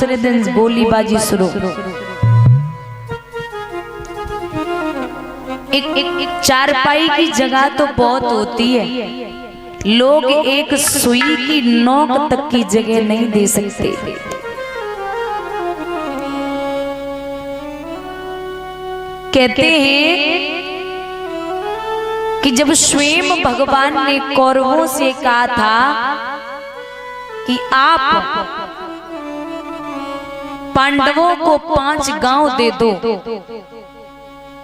दूसरे दिन गोलीबाजी शुरू। एक चारपाई की जगह तो बहुत होती है, लोग एक सुई की नोक तक की जगह नहीं दे सकते। कहते हैं कि जब स्वयं भगवान ने कौरवों से कहा था कि आप पांडवों को 5 गांव दे दो,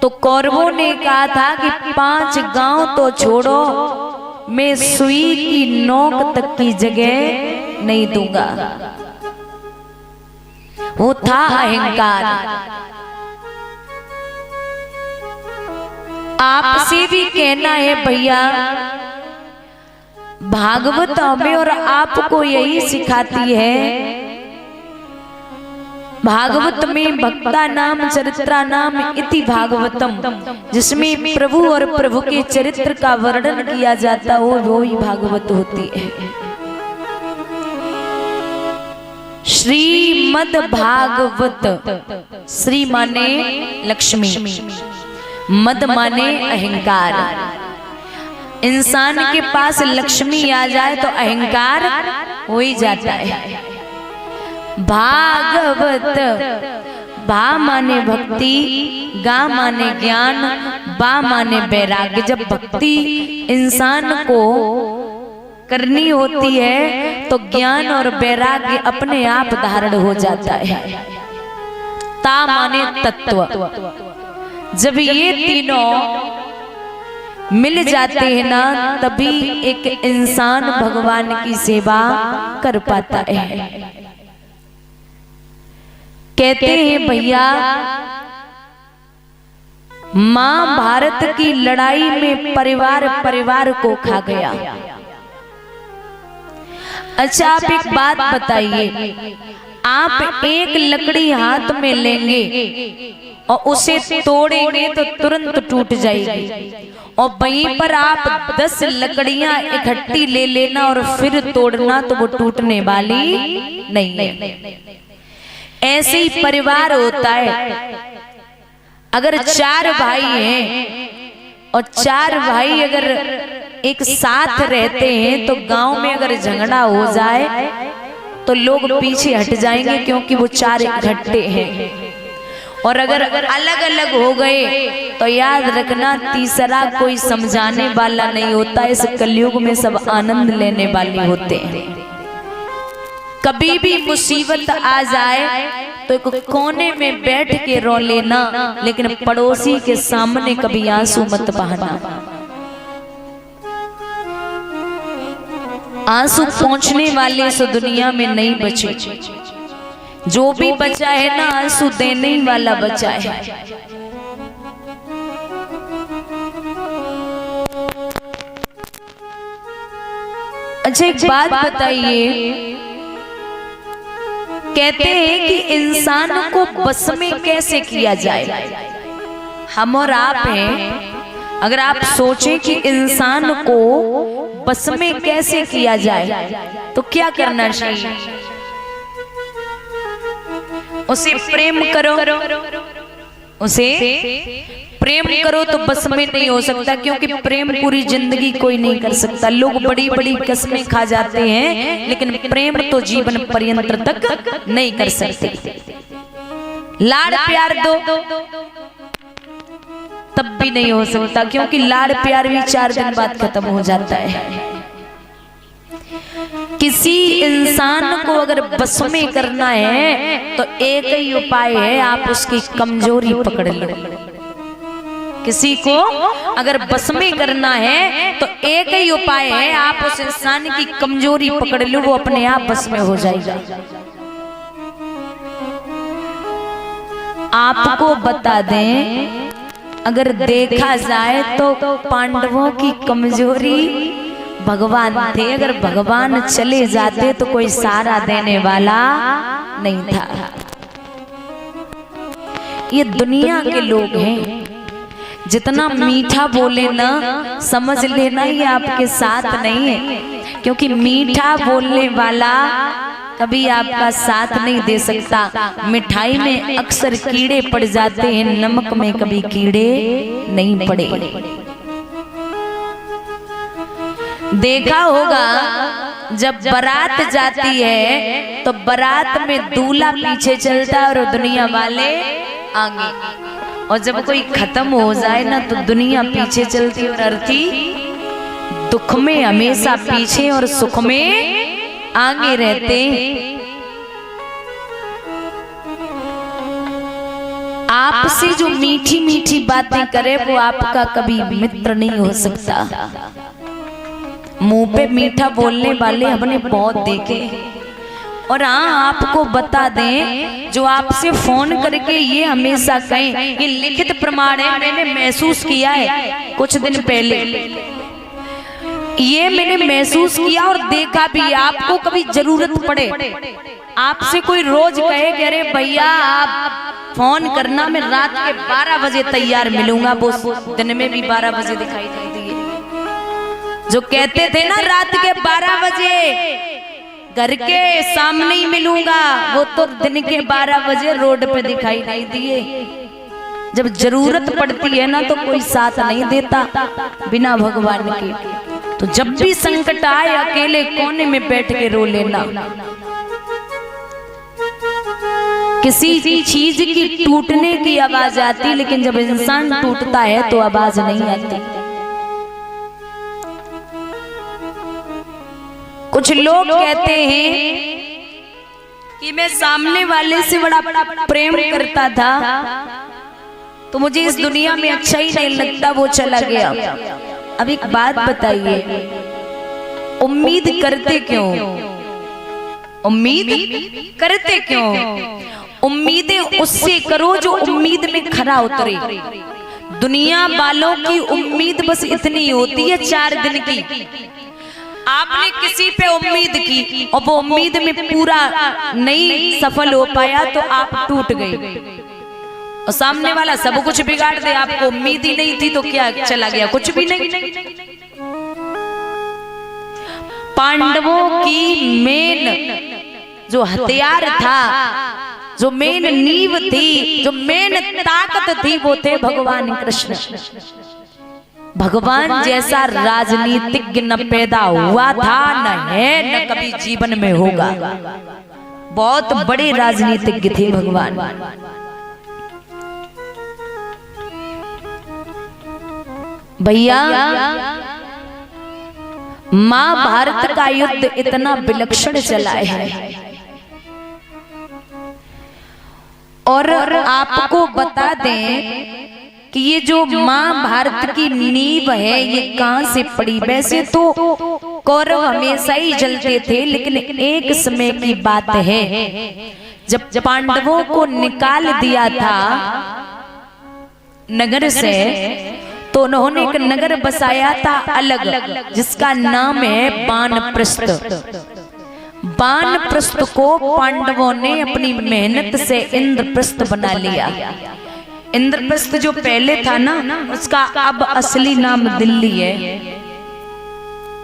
तो कौरवों ने कहा था कि 5 गांव तो छोड़ो, मैं सुई की नोक तक की जगह नहीं दूंगा। वो था अहंकार। आपसे भी कहना है भैया, भागवत हमें और आपको यही सिखाती है। भागवत में भक्ता नाम चरित्रा नाम इति भागवतम, जिसमें प्रभु और प्रभु के चरित्र का वर्णन किया जाता हो, वो ही भागवत होती है। श्रीमद् भागवत, श्री माने लक्ष्मी, मद माने अहंकार। इंसान के पास लक्ष्मी आ जाए तो अहंकार हो ही जाता है। भागवत, भा माने भक्ति, गा माने ज्ञान, बा माने वैराग्य। जब भक्ति इंसान को करनी होती है तो ज्ञान और वैराग्य अपने आप धारण हो जाता है। ता माने तत्व। जब ये तीनों मिल जाते हैं ना, तभी एक इंसान भगवान की सेवा कर पाता है। कहते हैं भैया, महाभारत की लड़ाई में परिवार को खा गया। अच्छा, आप एक बात बताइए, आप एक लकड़ी हाथ में लेंगे और उसे तोड़ेंगे तो तुरंत टूट जाएगी, और वहीं पर आप 10 लकड़ियां इकट्ठी ले लेना और फिर तोड़ना तो वो टूटने वाली नहीं है। ऐसे ही परिवार होता है। अगर 4 भाई हैं और 4 भाई अगर एक साथ रहते हैं तो गांव में अगर झगड़ा हो जाए तो लोग पीछे हट जाएंगे, क्योंकि वो 4 इकट्ठे हैं। और अगर अलग अलग हो गए तो याद रखना, तीसरा कोई समझाने वाला नहीं होता। इस कलयुग में सब आनंद लेने वाले होते हैं। कभी भी मुसीबत आ जाए तो एक कोने में बैठ के रो लेना, लेकिन पड़ोसी के सामने कभी आंसू मत बहाना। आंसू पहुंचने वाले इस दुनिया में नहीं बचे। जो भी बचा है ना, आंसू देने ही वाला बचा है। अच्छा, एक बात बताइए, कहते हैं कि इंसान को बस में कैसे किया जाए। हम और आप हैं, अगर आप सोचें कि इंसान को बस में कैसे किया जाए तो क्या करना चाहिए? उसे प्रेम करो, उसे प्रेम करो तो बस में नहीं हो सकता, क्योंकि प्रेम पूरी जिंदगी कोई नहीं कर सकता। लोग बड़ी बड़ी कसमें खा जाते हैं, लेकिन प्रेम तो जीवन पर्यंत तक नहीं कर सकते। लाड़ प्यार दो तब भी नहीं हो सकता, क्योंकि लाड़ प्यार भी 4 दिन बाद खत्म हो जाता है। किसी इंसान को अगर बस में करना है तो एक ही उपाय है, आप उसकी कमजोरी पकड़ लो। किसी को अगर बस में करना है तो एक ही उपाय है, आप उस इंसान की कमजोरी पकड़ लो, वो अपने आप बस में हो जाएगा। आपको बता दें, अगर देखा जाए तो पांडवों की कमजोरी भगवान थे। अगर भगवान चले जाते तो कोई सहारा देने वाला नहीं था। ये दुनिया के लोग हैं, जितना मीठा बोले ना, समझ लेना ये आपके साथ नहीं है, क्योंकि मीठा बोलने वाला कभी आपका साथ नहीं दे सकता। मिठाई में अक्सर कीड़े पड़ जाते हैं, नमक में कभी कीड़े नहीं पड़े। देखा होगा जब बारात जाती है तो बारात में दूल्हा पीछे चलता है और दुनिया वाले आगे, और जब कोई खत्म हो जाए ना तो दुनिया पीछे चलती है और अर्थी दुख में हमेशा पीछे और सुख में आगे रहते हैं। आपसे जो मीठी मीठी बातें करे वो आपका कभी मित्र नहीं हो सकता। मुंह पे मीठा बोलने वाले हमने बहुत देखे। और हाँ, आपको बता दें, जो आपसे फोन करके ये हमेशा कहें, ये लिखित प्रमाण है, मैंने महसूस किया है कुछ दिन पहले, ये मैंने महसूस किया और देखा भी। आपको कभी जरूरत पड़े, आपसे कोई रोज कहे कि अरे भैया आप फोन करना, मैं रात के 12 बजे तैयार मिलूंगा, वो दिन में भी 12 बजे दिखाई देती है। जो कहते थे ना रात के 12 बजे घर के सामने ही मिलूंगा, वो तो दिन के 12 बजे रोड पे दिखाई नहीं दिए। जब जरूरत पड़ती है ना तो कोई साथ नहीं देता बिना भगवान के। तो जब भी संकट आए अकेले कोने में बैठ के रो लेना। किसी चीज की टूटने की आवाज आती, लेकिन जब इंसान टूटता है तो आवाज नहीं आती। कुछ लोग कहते हैं कि मैं सामने वाले से बड़ा प्रेम करता था तो मुझे इस दुनिया में अच्छा ही नहीं लगता, वो चला गया। अब एक बात बताइए, उम्मीद करते क्यों? उम्मीद करते क्यों? उम्मीदें उससे करो जो उम्मीद में खरा उतरे। दुनिया वालों की उम्मीद बस इतनी होती है 4 दिन की। आपने किसी पे उम्मीद की और वो उम्मीद में पूरा नहीं सफल हो पाया तो आप टूट गए, और सामने वाला सब कुछ बिगाड़ दे। आपको उम्मीद ही नहीं थी तो क्या चला गया? कुछ भी नहीं। पांडवों की मेन जो हथियार था, जो मेन नींव थी, जो मेन ताकत थी, वो थे भगवान कृष्ण। भगवान जैसा राजनीतिज्ञ न पैदा हुआ था, न है, न कभी जीवन में होगा। बहुत बड़े राजनीतिज्ञ थे भगवान। भैया, महाभारत का युद्ध इतना विलक्षण चला है, और आपको बता दें कि ये जो महाभारत की नींव है ये कहां से पड़ी। वैसे तो कौरव हमेशा ही जलते थे, लेकिन एक समय की बात है जब पांडवों को निकाल दिया था नगर से, तो उन्होंने एक नगर बसाया था अलग, जिसका नाम है वानप्रस्थ। वानप्रस्थ को पांडवों ने अपनी मेहनत से इंद्रप्रस्थ बना लिया। इंद्रप्रस्थ जो पहले था ना, उसका अब असली नाम दिल्ली है,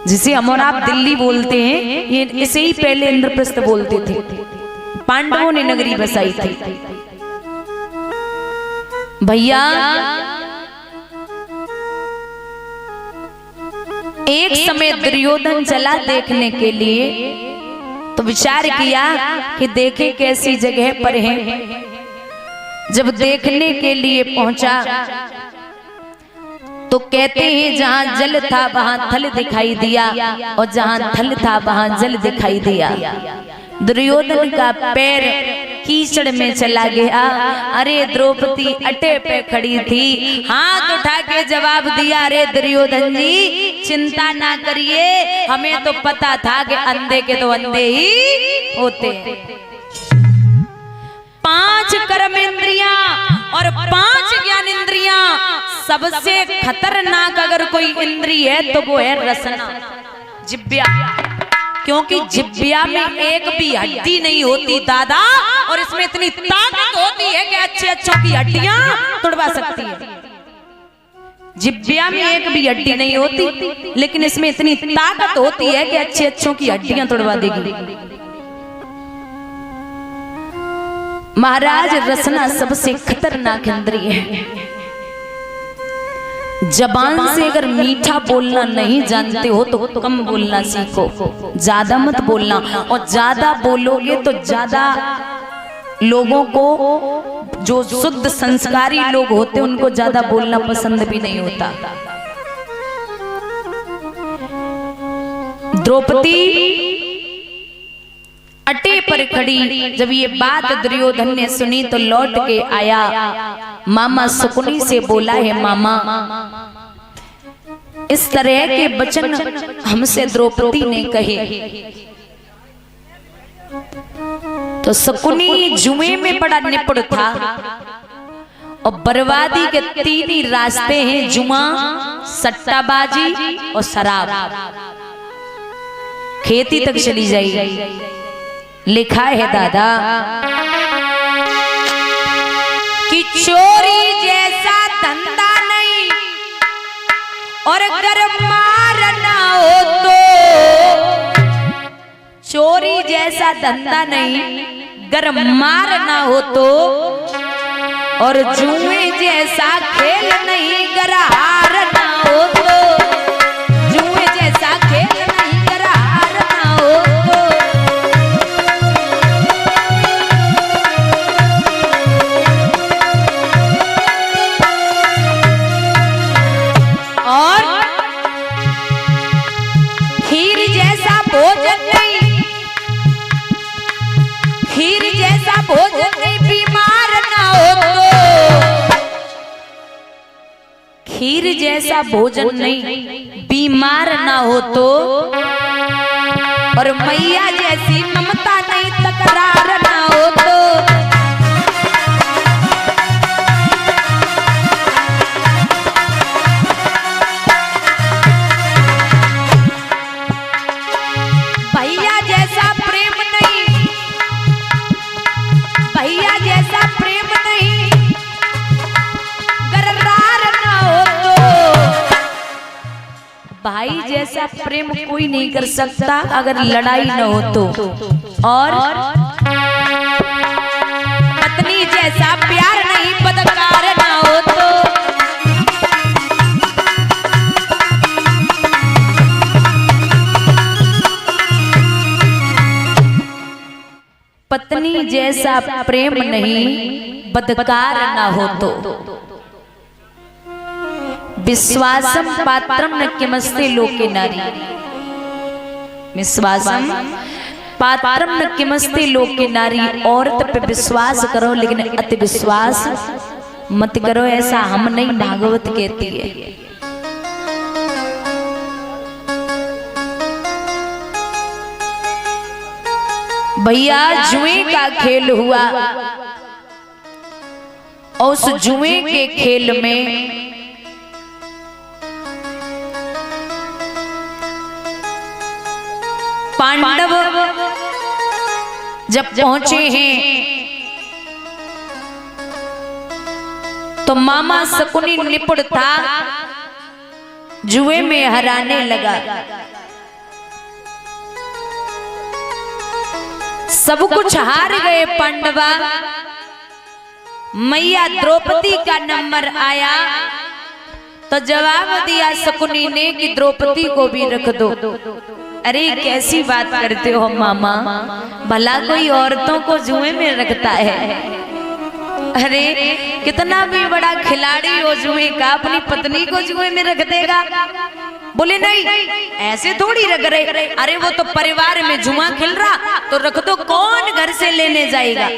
जिसे हम और आप दिल्ली बोलते हैं। ये इसे ही पहले इंद्रप्रस्थ बोलते थे। पांडवों ने नगरी बसाई थी। भैया, एक समय दुर्योधन चला देखने के लिए, तो विचार किया कि देखे कैसी जगह पर है। जब देखने के लिए पहुंचा तो कहते हैं जहां जल था वहां थल दिखाई दिया, और जहां थल था वहां जल दिखाई दिया। दुर्योधन का पैर कीचड़ में चला गया। अरे द्रौपदी अटे पे खड़ी थी, हाथ उठा के जवाब दिया, अरे दुर्योधन जी चिंता ना करिए, हमें तो पता था कि अंधे के तो अंधे ही होते हैं। 5 कर्म इंद्रियां और 5 ज्ञान इंद्रियां, सबसे खतरनाक अगर कोई इंद्री है तो वो है रसना, जिब्या। क्योंकि जिब्या में एक भी हड्डी नहीं होती दादा, और इसमें इतनी ताकत होती है कि अच्छे अच्छों की हड्डियां तोड़वा सकती है। जिब्या में एक भी हड्डी नहीं होती, लेकिन इसमें इतनी ताकत होती है कि अच्छे अच्छों की हड्डियां तोड़वा देगी। महाराज रसना सबसे खतरनाक इंद्रिय है। जबान से अगर मीठा बोलना नहीं जानते हो तो कम बोलना सीखो, ज्यादा मत बोलना। और ज्यादा बोलोगे तो ज्यादा लोगों को, जो शुद्ध संस्कारी लोग होते हैं उनको ज्यादा बोलना पसंद भी नहीं होता। द्रौपदी अटे पर खड़ी, जब ये बात दुर्योधन ने सुनी तो लौट के आया, मामा शकुनी से बोला है, मामा इस तरह के वचन हमसे द्रौपदी ने कहे। तो शकुनी जुए में बड़ा निपुण था और बर्बादी के तीन ही रास्ते हैं, जुआ, सट्टाबाजी और शराब। खेती तक चली जाएगी। लिखा है दादा कि चोरी जैसा धंधा नहीं और अगर मारना हो तो, चोरी जैसा धंधा नहीं अगर मारना हो तो, और जुए जैसा खेल नहीं अगर हारना हो तो, जुए जैसा खेल नहीं अगर हारना हो तो। और खीर जैसा भोजन नहीं, खीर जैसा भोजन नहीं बीमार ना हो तो, खीर जैसा भोजन नहीं बीमार ना हो तो, और मैया जैसी ममता नहीं तकरार ना हो तो। भैया जैसा प्रेम नहीं, भैया जैसा प्रेम नहीं गरदार ना हो तो, भाई जैसा प्रेम कोई नहीं कर सकता अगर लड़ाई ना हो तो, और पत्नी जैसा प्यार नहीं बदकार ना हो तो। पत्नी जैसा प्रेम नहीं बदकार ना हो तो, विश्वासम पात्रम न किमस्ते लोके नारी, विश्वासम पात्रम न किमस्ते लोके नारी। औरत पे विश्वास करो लेकिन अति विश्वास मत करो, ऐसा हम नहीं, भागवत कहती है। भैया जुए का खेल हुआ और उस जुए के खेल में पांडव जब पहुंचे हैं तो मामा शकुनी निपुण था, जुए में हराने लगा। सब कुछ हार गए पांडवा। मैया द्रौपदी का नंबर आया तो जवाब दिया शकुनी ने कि द्रौपदी को भी रख दो। अरे कैसी बात करते हो मामा, भला कोई औरतों को जुए में रखता है? अरे कितना भी बड़ा खिलाड़ी हो जुए का, अपनी पत्नी को जुए में रख देगा? बोले नहीं, ऐसे थोड़ी रख रहे। अरे वो तो परिवार में जुआ खेल रहा तो रख दो, कौन घर से लेने जाएगा?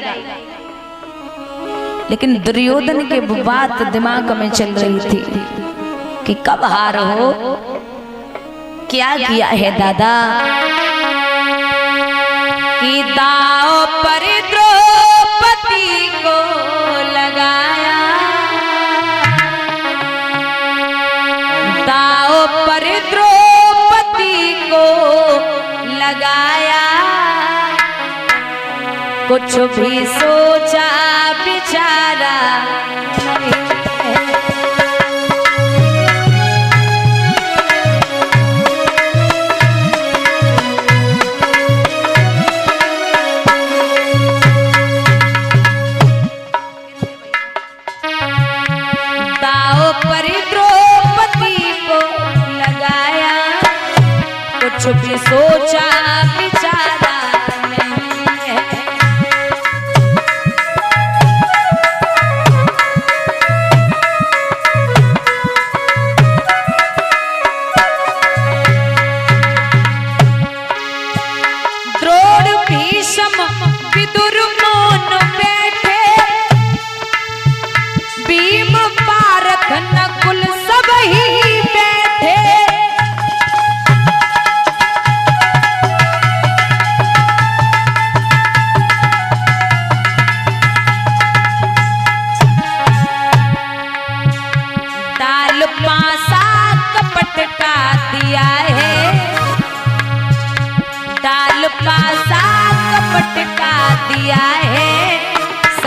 लेकिन दुर्योधन के बात दिमाग में चल रही थी कि कब हार हो। क्या किया है दादा कि दाव पर द्रौपदी को लगाया, दाव पर द्रौपदी को लगाया, कुछ भी सोचा बिचारा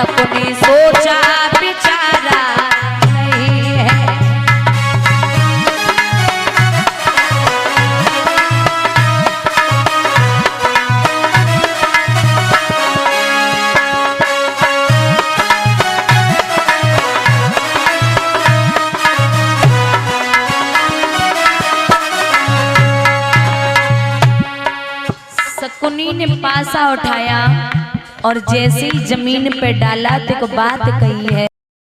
सपने सोचा बिचारा नहीं है। शकुनी ने पासा उठाया और जैसे ही जमीन पे डाला तो एक बात कही है,